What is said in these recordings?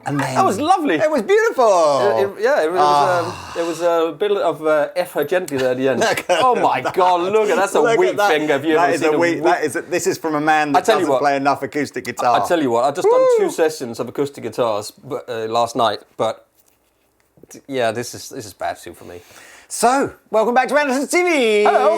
And then that was lovely. It was beautiful. It was a bit of F her gently there at the end. Oh my God! Look at that's a weak finger. If you ever seen a weak. This is from a man that doesn't play enough acoustic guitar. I tell you what, I just done 2 sessions of acoustic guitars last night, but yeah, this is bad too for me. So, welcome back to Andertons TV. Hello.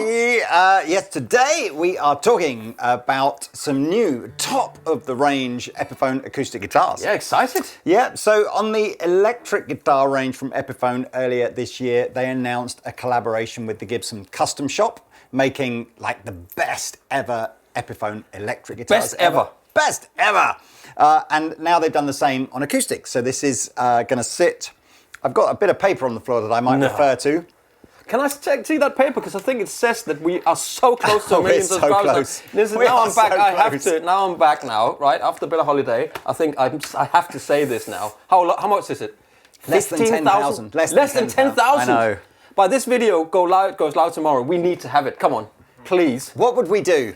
Yes, today we are talking about some new top-of-the-range Epiphone acoustic guitars. Yeah, excited. Yeah, so on the electric guitar range from Epiphone earlier this year, they announced a collaboration with the Gibson Custom Shop, making like the best ever Epiphone electric guitars. Best ever. And now they've done the same on acoustics. So this is going to sit... I've got a bit of paper on the floor that I might refer to. Can I see that paper? Because I think it says that we are so close to a million subscribers. Now I'm back. Now I'm back now, right? After a bit of holiday, I think I have to say this now. How much is it? Less than 10,000. Less than 10,000. I know. By this video goes live tomorrow. We need to have it. Come on, please. What would we do?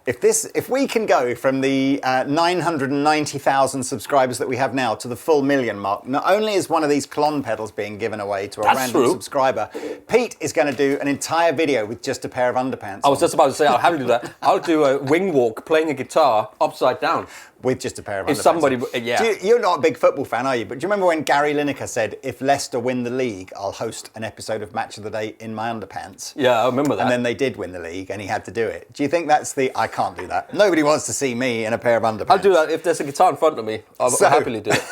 If we can go from the 990,000 subscribers that we have now to the full million mark, not only is one of these Klon pedals being given away to a random subscriber, Pete is going to do an entire video with just a pair of underpants. I was just about to say, I'll have to do that. I'll do a wing walk playing a guitar upside down. With just a pair of underpants. If somebody, yeah. You're not a big football fan, are you? But do you remember when Gary Lineker said, if Leicester win the league, I'll host an episode of Match of the Day in my underpants? Yeah, I remember that. And then they did win the league and he had to do it. Do you think that's I can't do that. Nobody wants to see me in a pair of underpants. I'll do that. If there's a guitar in front of me, I'll happily do it.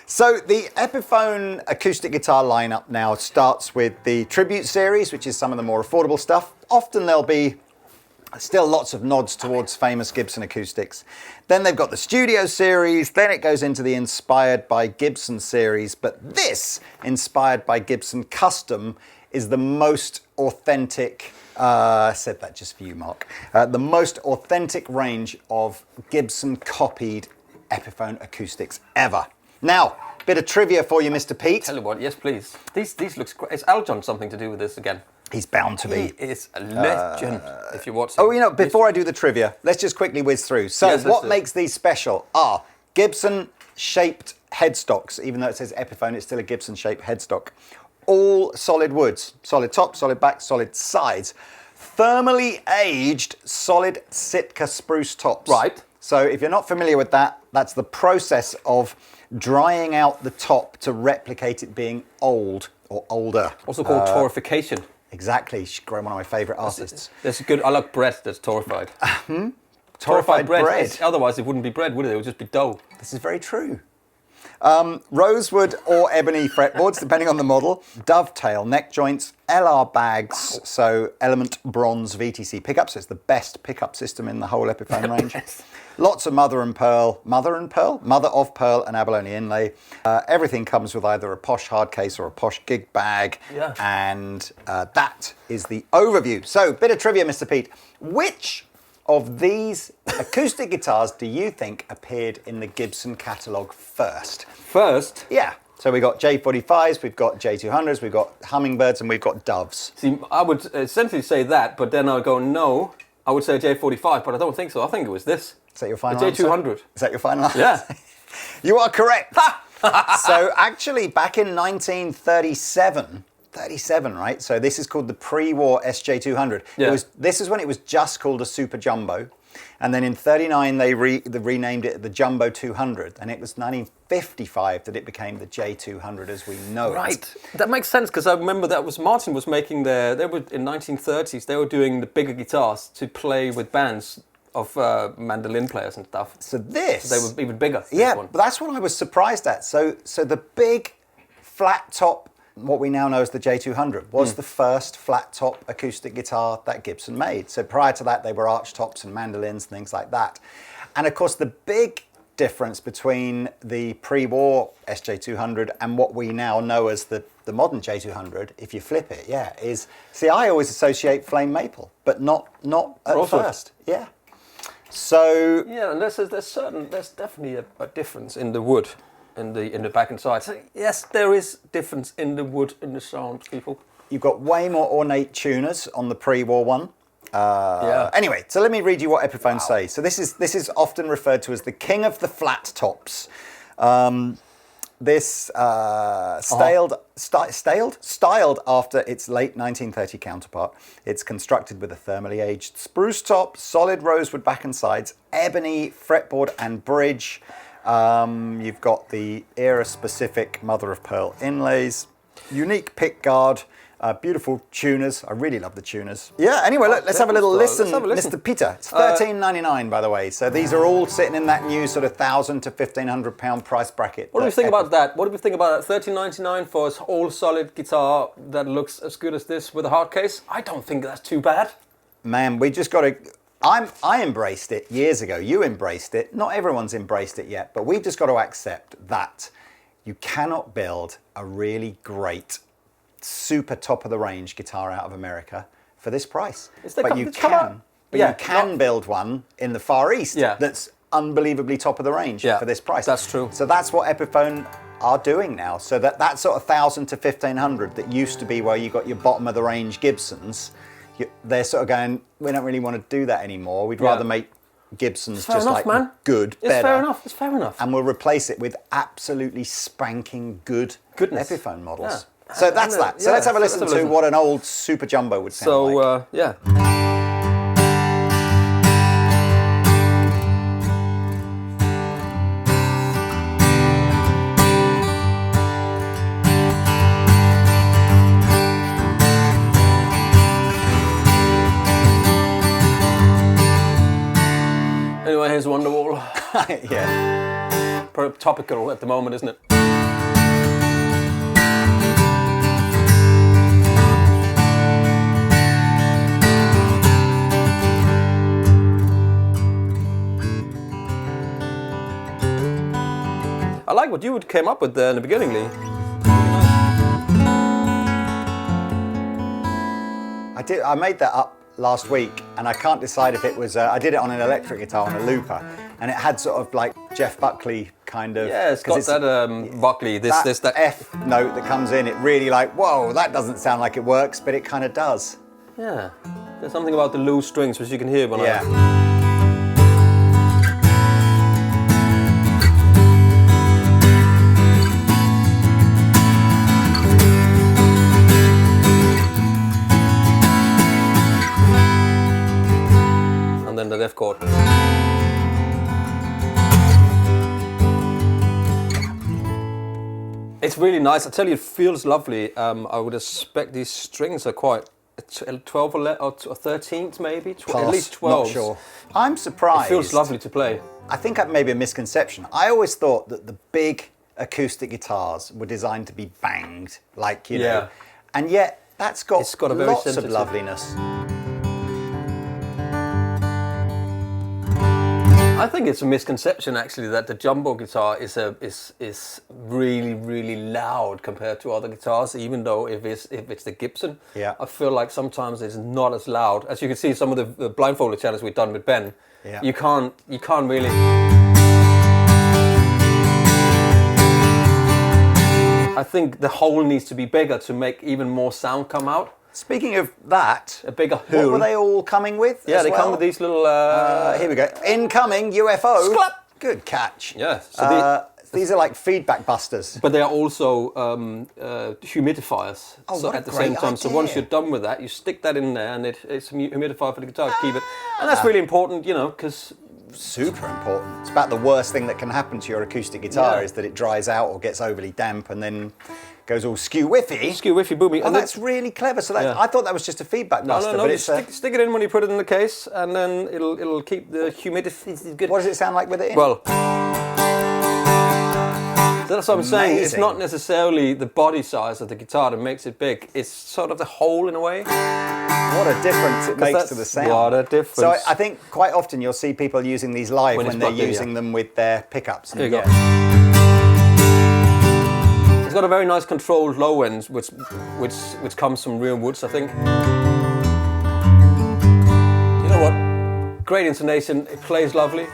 So the Epiphone acoustic guitar lineup now starts with the Tribute series, which is some of the more affordable stuff. Often there'll be still lots of nods towards famous Gibson acoustics. Then they've got the Studio series, then it goes into the Inspired by Gibson series, but this, Inspired by Gibson Custom, is the most authentic, I said that just for you, Mark, the most authentic range of Gibson copied Epiphone acoustics ever. Now, bit of trivia for you, Mr. Pete. Tell you what, yes please. These looks great. Is Elton something to do with this again? He's bound to be. He is a legend, if you watch him. Oh, before I do the trivia, let's just quickly whiz through. So what makes these special are Gibson-shaped headstocks. Even though it says Epiphone, it's still a Gibson-shaped headstock. All solid woods, solid top, solid back, solid sides. Thermally aged solid Sitka spruce tops. Right. So if you're not familiar with that, that's the process of drying out the top to replicate it being old or older. Also called torrefication. Exactly. One of my favourite artists. That's good. I like bread that's torrefied. Torrefied bread. Otherwise, it wouldn't be bread, would it? It would just be dough. This is very true. Rosewood or ebony fretboards, depending on the model. Dovetail neck joints, LR bags, so Element Bronze VTC pickups. It's the best pickup system in the whole Epiphone range. Lots of mother of pearl and abalone inlay. Everything comes with either a posh hard case or a posh gig bag. Yeah. And that is the overview. So, bit of trivia, Mr. Pete. Which of these acoustic guitars do you think appeared in the Gibson catalogue first? First? Yeah. So we've got J45s, we've got J200s, we've got Hummingbirds, and we've got Doves. See, I would essentially say that, but then I'll go, no, I would say J45, but I don't think so. I think it was this. Is that your final answer? J200. Is that your final answer? Yeah. You are correct. So actually, back in 1937, right? So this is called the pre-war SJ200. Yeah. This is when it was just called a Super Jumbo. And then in 39, they renamed it the Jumbo 200. And it was 1955 that it became the J200 as we know it. Right. That makes sense, because I remember that was Martin was making they were in 1930s, they were doing the bigger guitars to play with bands of mandolin players and stuff. So they were even bigger. Yeah, but that's what I was surprised at. So the big flat top, what we now know as the J200, was the first flat top acoustic guitar that Gibson made. So prior to that, they were arch tops and mandolins, things like that. And of course, the big difference between the pre-war SJ200 and what we now know as the modern J200, if you flip it, is, see, I always associate flame maple, but not at first. Yeah. So yeah, and there's definitely a difference in the wood. In the back and side. So yes, there is difference in the wood, in the sound, people. You've got way more ornate tuners on the pre-war one. Anyway, so let me read you what Epiphone say. So this is often referred to as the king of the flat tops. This styled after its late 1930 counterpart. It's constructed with a thermally aged spruce top, solid rosewood back and sides, ebony fretboard and bridge. You've got the era-specific mother of pearl inlays, unique pick guard, beautiful tuners. I really love the tuners. Yeah, anyway, look, let's have a little listen, Mr. Peter. It's $13.99, by the way. So these are all sitting in that new sort of £1,000 to £1,500 price bracket. What do we think about that? What do we think about that? $13.99 for an all-solid guitar that looks as good as this with a hard case? I don't think that's too bad. Man, we just got to... I embraced it years ago. You embraced it. Not everyone's embraced it yet, but we've just got to accept that you cannot build a really great, super top of the range guitar out of America for this price. But you can build one in the Far East that's unbelievably top of the range for this price. That's true. So that's what Epiphone are doing now. So that sort of $1,000 to $1,500 that used to be where you got your bottom of the range Gibsons, they're sort of going, we don't really want to do that anymore. We'd rather make Gibsons just enough, man. Good, it's better. Fair enough. It's fair enough. And we'll replace it with absolutely spanking goodness Epiphone models. Yeah. So that's that. So let's have a listen to what an old Super Jumbo would sound like. Yeah. Anyway, here's Wonderwall. Yeah. Pretty topical at the moment, isn't it? I like what you came up with there in the beginning, Lee. I made that up last week, and I can't decide if it was. I did it on an electric guitar on a looper, and it had sort of like Jeff Buckley kind of. Yeah, it's got that Buckley. That F note that comes in. It really like, whoa, that doesn't sound like it works, but it kind of does. Yeah, there's something about the loose strings which you can hear when and then the F chord. It's really nice. I tell you, it feels lovely. I would expect these strings are quite 12 or 13th maybe, at least 12. Not sure. I'm surprised. It feels lovely to play. I think that may be a misconception. I always thought that the big acoustic guitars were designed to be banged, like you know, and yet that's got a very lots of loveliness. I think it's a misconception actually that the jumbo guitar is really, really loud compared to other guitars, even though if it's the Gibson, I feel like sometimes it's not as loud. As you can see, some of the blindfolded channels we've done with Ben, you can't really. I think the hole needs to be bigger to make even more sound come out. Speaking of that, a bigger hole. What were they all coming with? Yeah, they come with these little. Here we go. Incoming UFO. Sclap. Good catch. Yeah. So these are like feedback busters. But they are also humidifiers. Oh, so at the same time. So once you're done with that, you stick that in there, and it's a humidifier for the guitar to keep it. And that's really important, you know, because. Super important. It's about the worst thing that can happen to your acoustic guitar is that it dries out or gets overly damp and then goes all skew-whiffy. Skew-whiffy, boomy. Oh, that's really clever. So I thought that was just a feedback buster. No, but it's stick it in when you put it in the case, and then it'll keep the humidity good. What does it sound like with it in? Well, that's what I'm saying. It's not necessarily the body size of the guitar that makes it big. It's sort of the hole in a way. What a difference it makes to the sound. What a difference. So I think quite often you'll see people using these live when they're using them with their pickups. There you go. It's got a very nice controlled low end, which comes from real woods, I think. You know what? Great intonation. It plays lovely.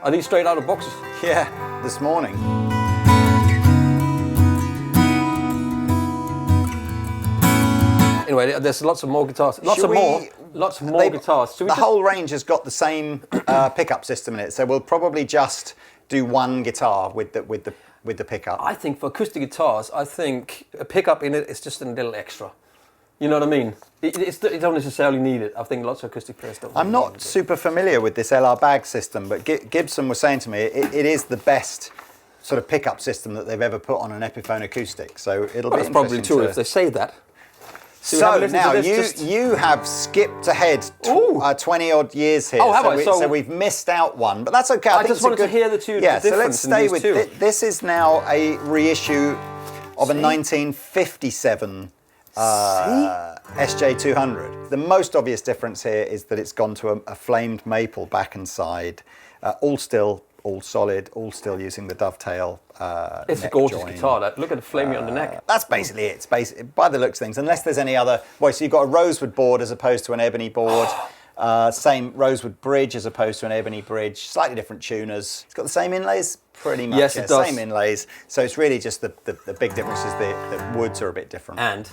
Are these straight out of boxes? Yeah, this morning. Anyway, there's lots of more guitars. Lots more guitars. The whole range has got the same pickup system in it, so we'll probably just do one guitar with the pickup? I think for acoustic guitars, I think a pickup in it is just a little extra. You know what I mean? It don't necessarily need it. I think lots of acoustic players don't. I'm not super familiar with this LR bag system, but Gibson was saying to me it is the best sort of pickup system that they've ever put on an Epiphone acoustic. So it'll be that's probably true if they say that. So now you have skipped ahead 20 odd years here. Oh, have I? So we've missed out one, but that's okay. I think just wanted to hear the two. Yeah, the so let's stay with two. This is now a reissue of a 1957 SJ200. The most obvious difference here is that it's gone to a flamed maple back and side, all solid, all still using the dovetail. It's a gorgeous guitar. Look at the flaming on the neck. That's basically it. It's basically, by the looks of things, unless there's any other. Well, so you've got a rosewood board as opposed to an ebony board. Same rosewood bridge as opposed to an ebony bridge. Slightly different tuners. It's got the same inlays, pretty much. Yes, it does. Same inlays. So it's really just the big difference is the woods are a bit different. And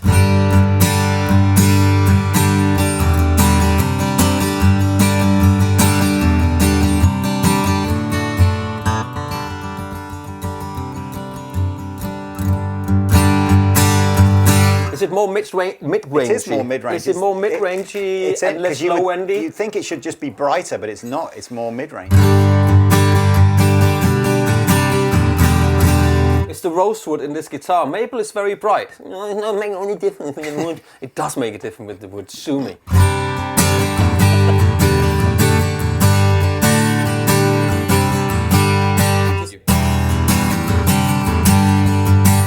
is it more mid-range? It is more mid-range. Is it more mid-rangey and less low-endy? You'd think it should just be brighter, but it's not. It's more mid-range. It's the rosewood in this guitar. Maple is very bright. It's not making any difference with the wood. It does make a difference with the wood. Sue me.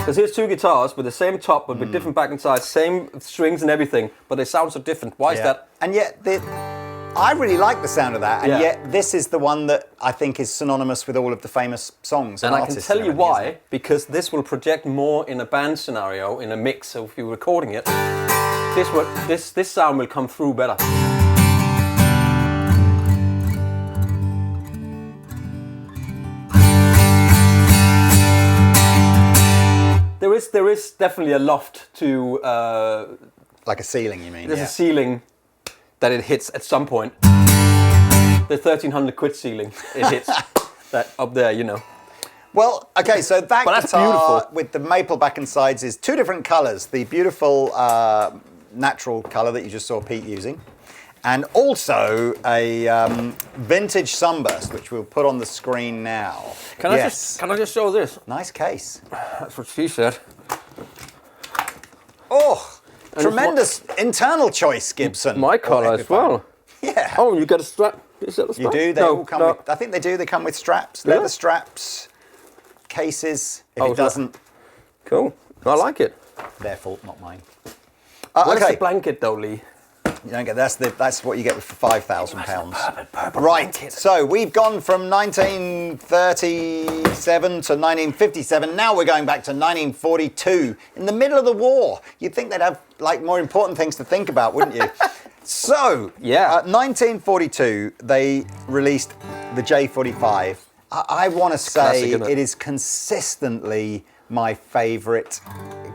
Because here's two guitars with the same top, but with different back and sides, same strings and everything, but they sound so different. Why is that? And yet, I really like the sound of that, and yet this is the one that I think is synonymous with all of the famous songs and I can artists. tell you why, because this will project more in a band scenario, in a mix, so if you're recording it, this sound will come through better. There is definitely a loft to... like a ceiling, you mean? There's a ceiling that it hits at some point. The 1,300 quid ceiling, it hits that up there, you know. Well, okay, so that But guitar beautiful. with the maple back and sides is two different colours. The beautiful natural colour that you just saw Pete using, and also a vintage sunburst, which we'll put on the screen now. Can I just show this? Nice case. That's what she said. Oh, tremendous internal choice, Gibson. My colour as well. Yeah. Oh, you get a strap. Is that a strap? You do. They all come with. I think they do. They come with straps, leather straps, cases. If it doesn't, cool. I like it. Their fault, not mine. Where's Okay. the blanket though, Lee? You don't get that's what you get for £5,000. Right. So we've gone from 1937 to 1957. Now we're going back to 1942, in the middle of the war. You'd think they'd have like more important things to think about, wouldn't you? So, 1942, they released the J45. I want to say classic, it is consistently my favourite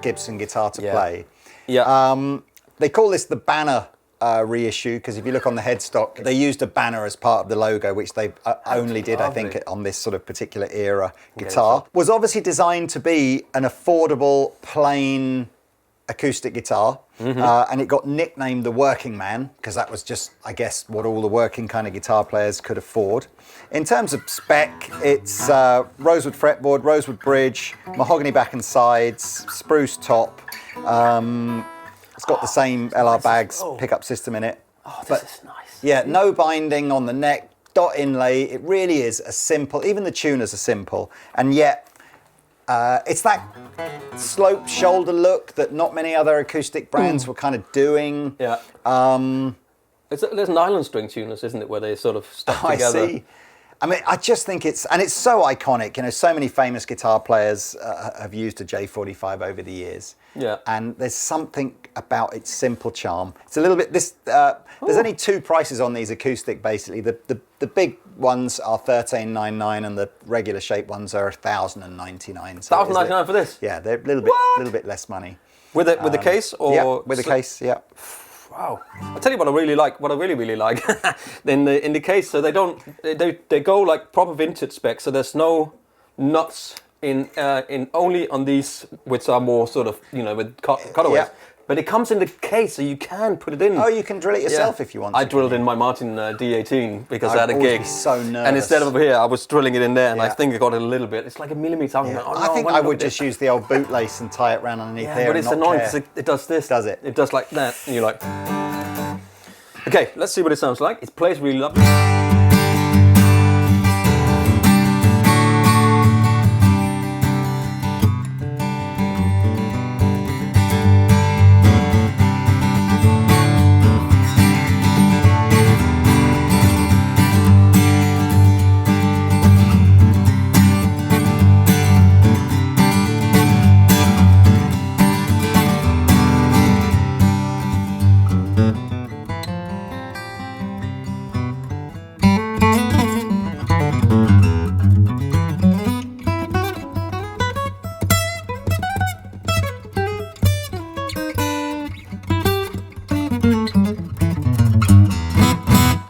Gibson guitar to play. Yeah. They call this the banner reissue because if you look on the headstock, they used a banner as part of the logo, which they only did, I think, on this sort of particular era guitar. Was obviously designed to be an affordable, plain acoustic guitar, and it got nicknamed the Working Man because that was just, I guess, what all the working kind of guitar players could afford. In terms of spec, it's rosewood fretboard, rosewood bridge, mahogany back and sides, spruce top. It's got the same LR bags pickup system in it. Oh, this is nice. Yeah, no binding on the neck, dot inlay. It really is a simple, even the tuners are simple, and yet it's that sloped shoulder look that not many other acoustic brands were kind of doing. Yeah. There's nylon string tuners, isn't it, where they sort of stuck together. I see. I mean, I just think it's so iconic. You know, so many famous guitar players have used a J45 over the years. Yeah. And there's something about its simple charm. It's a little bit there's only two prices on these acoustic basically. The big ones are $1,399 and the regular shape ones are $1,099. So $1,099 for this? Yeah, they're a little bit less money. With the case or yeah, with the case, yeah. Wow. I'll tell you what I really like. What I really like. in the case, so they go like proper vintage spec. So there's no nuts in only on these, which are more sort of with cutaways. Yeah. But it comes in the case, so you can put it in. Oh, you can drill it yourself if you want. I drilled in my Martin D18 because I had a gig. Be so nervous. And instead of here, I was drilling it in there, and I think I got it a little bit. It's like a millimeter. I think I would just use the old bootlace and tie it around underneath here. But it's annoying because it does this. Does it? It does like that, and you're like. Okay, let's see what it sounds like. It plays really lovely.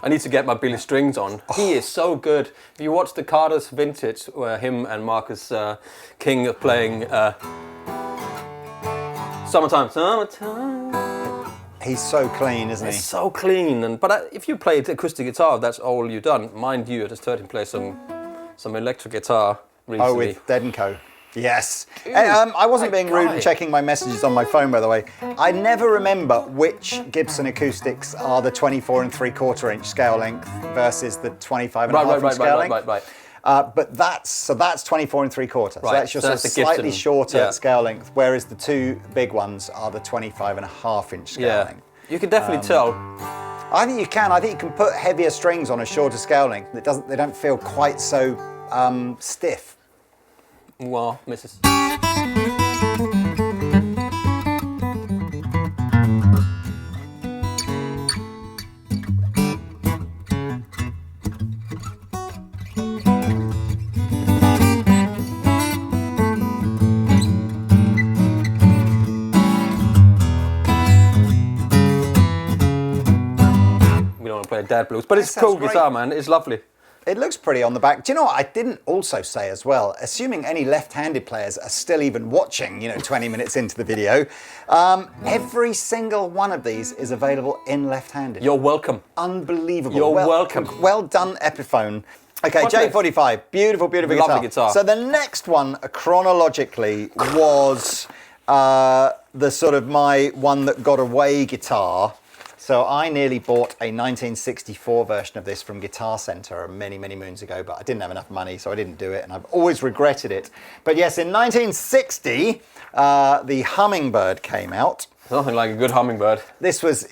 I need to get my Billy Strings on. He is so good. If you watch the Carter's Vintage, where him and Marcus King are playing Summertime. He's so clean, isn't he? He's so clean. But if you play acoustic guitar, that's all you've done. Mind you, I just heard him play some electric guitar recently. Oh, with Dead & Co. Yes. I wasn't being rude and checking my messages on my phone, by the way. I never remember which Gibson Acoustics are the 24 3/4 inch scale length versus the 25 and a half inch scale length. Right. But that's 24 3/4. So that's your sort of slightly shorter scale length, whereas the two big ones are the 25 and a half inch scale length. You can definitely tell. I think you can. I think you can put heavier strings on a shorter scale length. They don't feel quite so stiff. Well, misses. We don't want to play dad blues, but it's a cool guitar, man. It's lovely. It looks pretty on the back. Do you know what I didn't also say as well? Assuming any left-handed players are still even watching, 20 minutes into the video, every single one of these is available in left-handed. You're welcome. Unbelievable. You're welcome. Well done, Epiphone. Okay, J45, beautiful Lovely guitar. So the next one, chronologically, was the sort of my one that got away guitar. So I nearly bought a 1964 version of this from Guitar Center many, many moons ago, but I didn't have enough money, so I didn't do it, and I've always regretted it. But yes, in 1960, the Hummingbird came out. Nothing like a good Hummingbird. This was...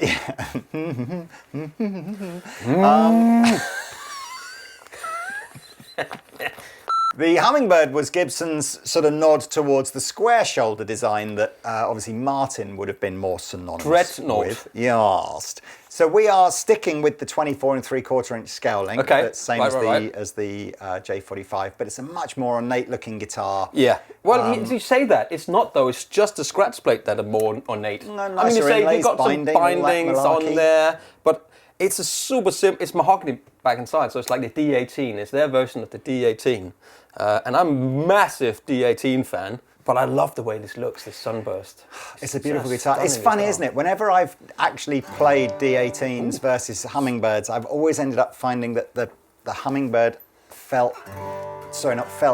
The Hummingbird was Gibson's sort of nod towards the square shoulder design that obviously Martin would have been more synonymous with. Yes. So we are sticking with the 24 3/4 inch scale length. Okay. That's same as the J45, but it's a much more ornate looking guitar. Yeah. Well, you say that. It's not though. It's just the scratch plate that are more ornate. No, I mean, you say you've got some bindings on there, but it's a super simple. It's mahogany back inside, so it's like the D18. It's their version of the D18. And I'm a massive D18 fan, but I love the way this looks, this sunburst. It's a beautiful guitar. It's funny, isn't it? Whenever I've actually played D18s versus Hummingbirds, I've always ended up finding that the Hummingbird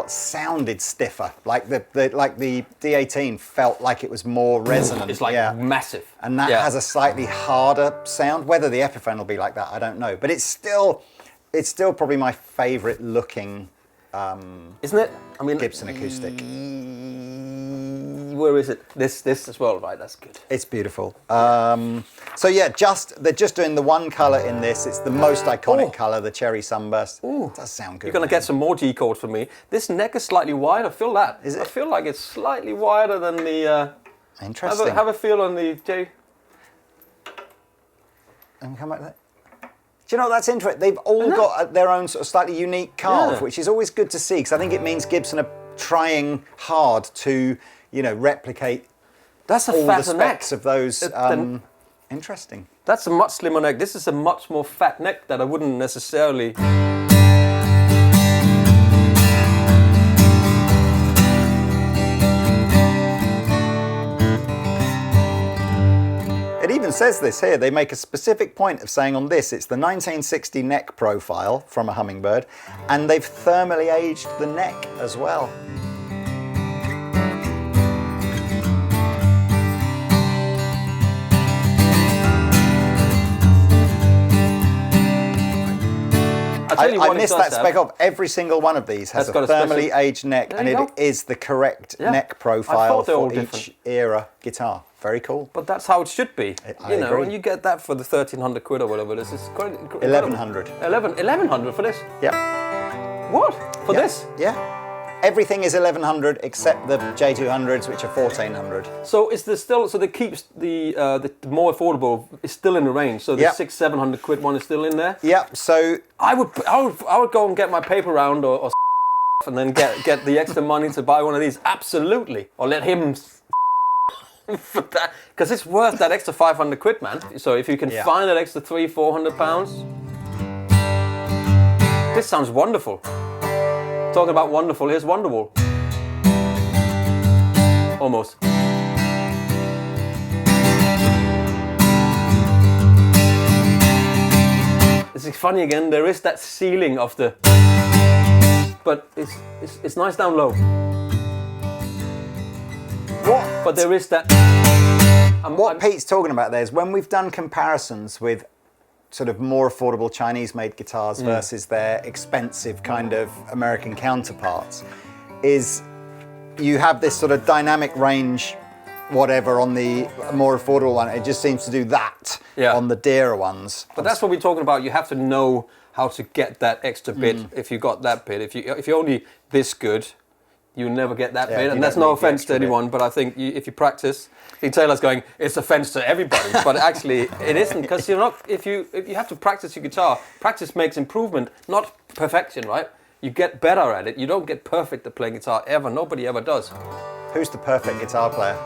sounded stiffer. Like the D18 felt like it was more resonant. It's like massive. And that has a slightly harder sound. Whether the Epiphone will be like that, I don't know. But it's still probably my favourite looking isn't it? I mean, Gibson acoustic. Where is it? This as well, right? That's good. It's beautiful. So yeah, they're just doing the one colour in this. It's the most iconic colour, the cherry sunburst. It does sound good. You're gonna get some more G chords from me. This neck is slightly wide. I feel that. Is it? I feel like it's slightly wider than the. Interesting. Have a feel on the J. And come back to that. Do you know, that's interesting. They've all got their own sort of slightly unique carve, which is always good to see, because I think it means Gibson are trying hard to, replicate all the specs of those. Interesting. That's a much slimmer neck. This is a much more fat neck that I wouldn't necessarily... It even says this here. They make a specific point of saying on this, it's the 1960 neck profile from a Hummingbird, and they've thermally aged the neck as well. I missed that spec off. Every single one of these has a thermally aged neck, and it is the correct neck profile for each era guitar. Very cool. But that's how it should be. I agree. And you get that for the 1,300 quid or whatever. This is quite 1,100. 1,100 for this? Yeah. What? For this? Yeah. Everything is 1,100 except the J200s, which are 1,400. So is there still? So they keeps the more affordable is still in the range. So the 600-700 quid one is still in there. Yeah. So I would go and get my paper round or and then get the extra money to buy one of these. Absolutely. Or let him. For that, because it's worth that extra 500 quid, man. So if you can find that extra £300-400, this sounds wonderful. Talking about wonderful, here's Wonderwall. Almost. This is funny again. There is that ceiling of the, but it's nice down low. What? But there is that. What Pete's talking about there is when we've done comparisons with sort of more affordable Chinese-made guitars versus their expensive kind of American counterparts, is you have this sort of dynamic range, whatever, on the more affordable one. It just seems to do that on the dearer ones. But that's what we're talking about. You have to know how to get that extra bit. If you got that bit, if you're only this good, you never get that bit, and that's no offense to anyone, but I think if you practice, Taylor's going, it's offense to everybody, but actually it isn't, because you're not. If you have to practice your guitar, practice makes improvement, not perfection, right? You get better at it. You don't get perfect at playing guitar ever. Nobody ever does. Who's the perfect guitar player?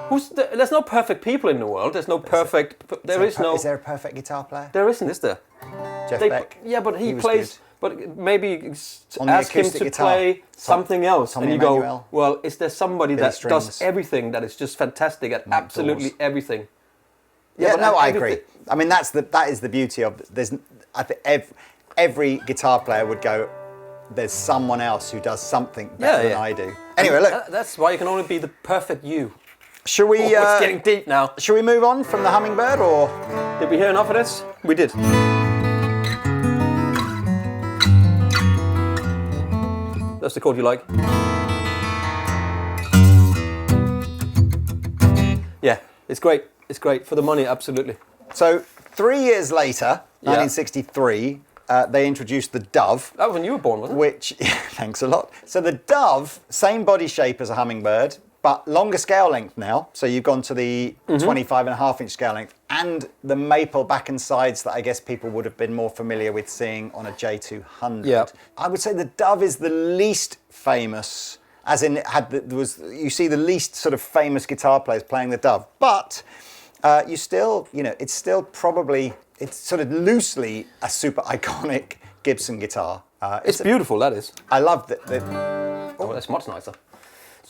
There's no perfect people in the world. There's no perfect. Is there a perfect guitar player? There isn't, is there? Jeff Beck. Yeah, but he plays. Good. But maybe ask him to play something else, Tommy and you Emmanuel. go, well, is there somebody that does everything, that is just fantastic at absolutely everything? Yeah, no, I agree. I mean, that is the beauty of I think every guitar player would go, there's someone else who does something better than I do. Anyway, look. That's why you can only be the perfect you. Shall we? It's getting deep now. Shall we move on from the Hummingbird, or did we hear enough of this? We did. That's the chord you like? Yeah, it's great. It's great. For the money, absolutely. So 3 years later, 1963, they introduced the Dove. That was when you were born, wasn't it? Which, thanks a lot. So the Dove, same body shape as a Hummingbird, but longer scale length now. So you've gone to the 25.5-inch scale length, and the maple back and sides that I guess people would have been more familiar with seeing on a J200. Yeah. I would say the Dove is the least famous, as in you see the least sort of famous guitar players playing the Dove, but it's still probably, it's sort of loosely a super iconic Gibson guitar. It's beautiful, that is. I love that. Oh, that's much nicer.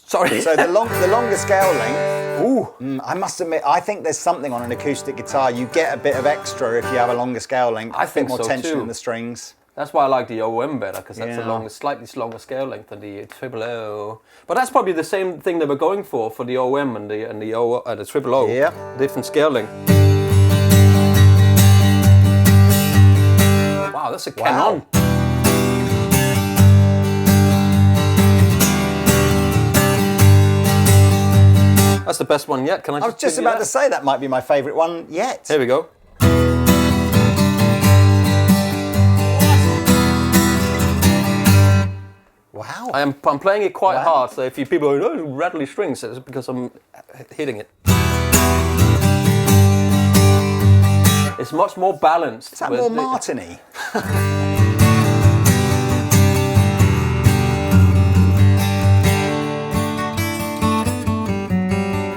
Sorry. So the longer scale length. Ooh. I must admit, I think there's something on an acoustic guitar. You get a bit of extra if you have a longer scale length. I think more so tension too. in the strings. That's why I like the OM better, because that's a slightly longer scale length than the triple O. But that's probably the same thing they were going for the OM and the triple O. Yeah. Different scale length. Wow, that's a Canon. That's the best one yet. I was just about to say that might be my favourite one yet. Here we go. Wow. I'm playing it quite hard, so if people are going, oh, rattly strings, it's because I'm hitting it. It's much more balanced. Is that more Martini?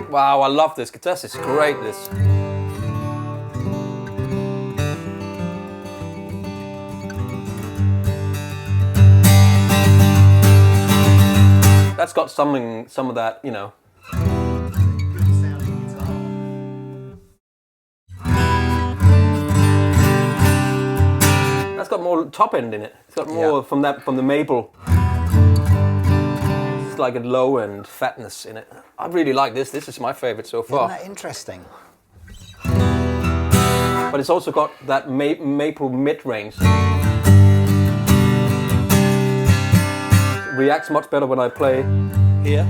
Wow, I love this guitar. It's great, this. That's got some of that, you know. That's got more top end in it. It's got more from the maple. It's like a low end fatness in it. I really like this. This is my favorite so far. Isn't that interesting? But it's also got that maple mid-range. It reacts much better when I play here.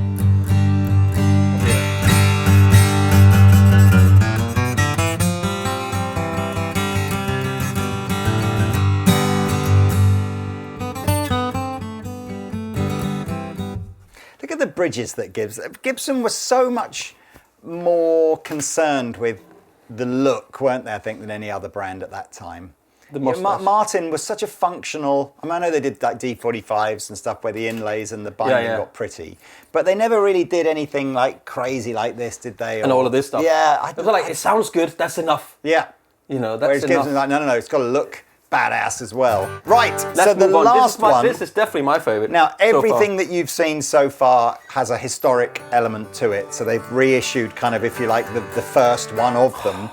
Look at the bridges that Gibson was so much more concerned with the look, weren't they, I think, than any other brand at that time. Martin was such a functional, I mean, I know they did like D45s and stuff where the inlays and the binding got pretty, but they never really did anything like crazy like this, did they? And all of this stuff. Yeah. It sounds good, that's enough. Yeah. You know, that's Whereas enough. Gibson's like, no, it's got to look badass as well. Right, Let's so the move on. last one. This is definitely my favorite. Now, everything that you've seen so far has a historic element to it. So they've reissued kind of, if you like, the first one of them.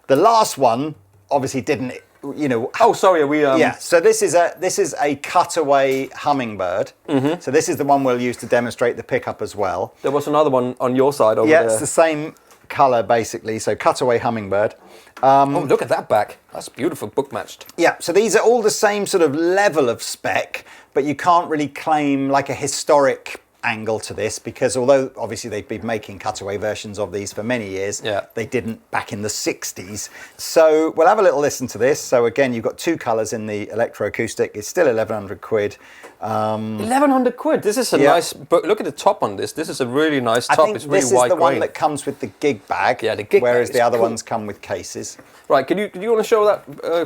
The last one obviously didn't, you know. Oh, sorry, are we... Yeah, so this is a cutaway Hummingbird. Mm-hmm. So this is the one we'll use to demonstrate the pickup as well. There was another one on your side over there. Yeah, it's the same colour basically, so cutaway Hummingbird. Oh, look at that back. That's beautiful, book matched. Yeah, so these are all the same sort of level of spec, but you can't really claim like a historic angle to this because although obviously they've been making cutaway versions of these for many years, they didn't back in the 60s. So we'll have a little listen to this. So again, you've got two colours in the electroacoustic. It's still 1,100 quid. 1,100 quid. This is a nice. But look at the top on this. This is a really nice top. I think it's really this white is the one grain. that comes with the gig bag. Yeah, the gig whereas bag the other cool. ones come with cases. Right. Do you want to show that?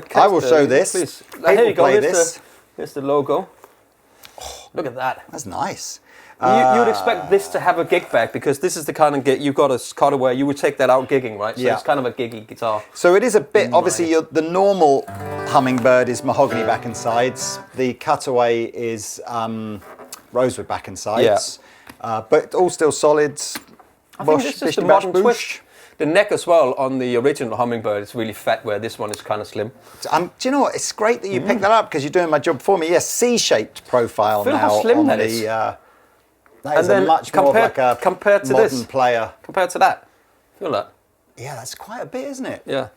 Case I will show this. Please. Here you go. Here's the logo. Oh, look at that. That's nice. You would expect this to have a gig bag because this is the kind of gig you've got a cutaway. You would take that out gigging, right? So it's kind of a giggy guitar. So it is a bit, obviously the normal Hummingbird is mahogany back and sides. The cutaway is rosewood back and sides. But all still solids. I think this is the modern twist. The neck as well on the original Hummingbird is really fat, where this one is kind of slim. Do you know what? It's great that you picked that up because you're doing my job for me. Yes, C-shaped profile Feel now how slim on that the. is. That is a much more of like a compared to modern this player. Compared to that, feel that? Yeah, that's quite a bit, isn't it? Yeah.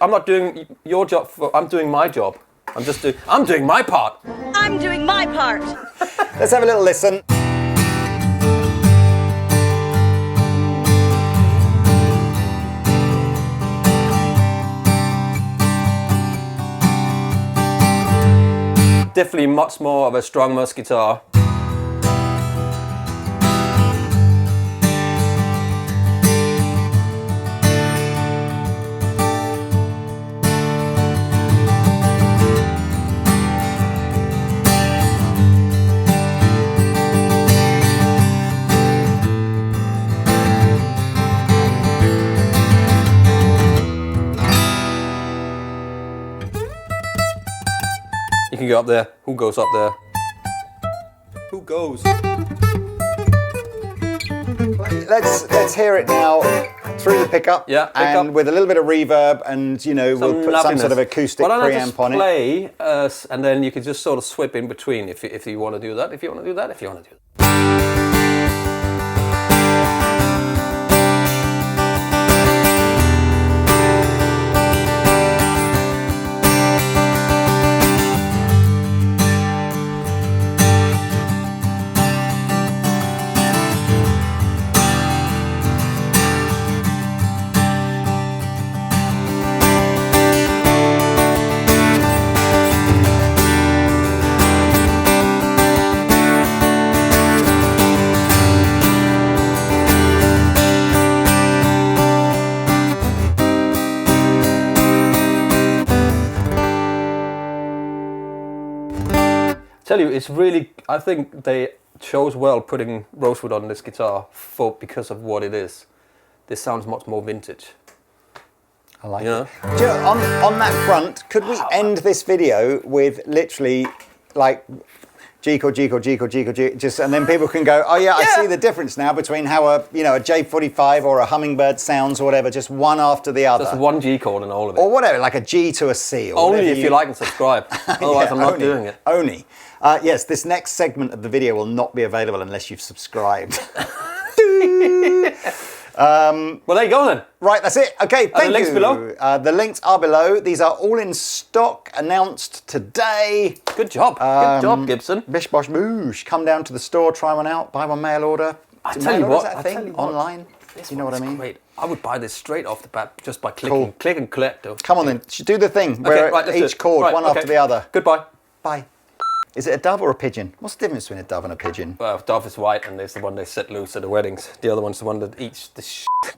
I'm not doing your job. I'm doing my job. I'm doing my part. I'm doing my part. Let's have a little listen. Definitely much more of a strong mus guitar. You can go up there. Who goes up there? Who goes? Let's hear it now through the pickup. Yeah, and with a little bit of reverb, and we'll put some sort of acoustic preamp on it. Play, and then you can just sort of swip in between if you want to do that. If you want to do that. If you want to do that. Tell you, it's really. I think they chose well putting rosewood on this guitar because of what it is. This sounds much more vintage. I like it. On that front, could we end this video with literally, like, G chord, G chord, G chord, G chord, G, just, and then people can go, oh yeah, I see the difference now between how a J45 or a Hummingbird sounds or whatever, just one after the other. Just one G chord and all of it. Or whatever, like a G to a C. Or only if you like and subscribe. Otherwise, I'm not doing it. Only. Yes, this next segment of the video will not be available unless you've subscribed. Well, there you go then. Right, that's it. Okay, thank you. The links below? The links are below. These are all in stock, announced today. Good job. Good job, Gibson. Bish bosh boosh. Come down to the store, try one out, buy one mail order. I tell you what, online. You know what I mean? Great. I would buy this straight off the bat just by clicking, click and collect. Though. Come on then, do the thing where each chord, one after the other. Goodbye. Bye. Is it a dove or a pigeon? What's the difference between a dove and a pigeon? Well, dove is white and it's the one they set loose at the weddings. The other one's the one that eats the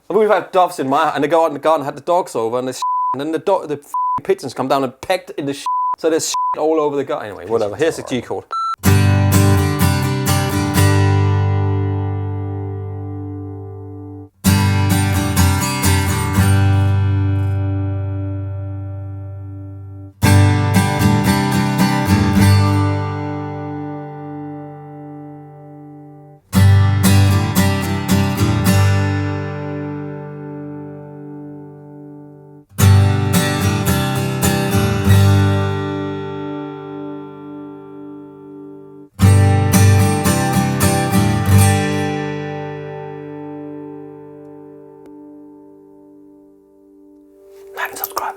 We've had doves in my, and they go out in the garden, had the dogs over, and there's and then the pigeons come down and pecked in the so there's all over the garden. Anyway, whatever. Here's the G chord. Like and subscribe.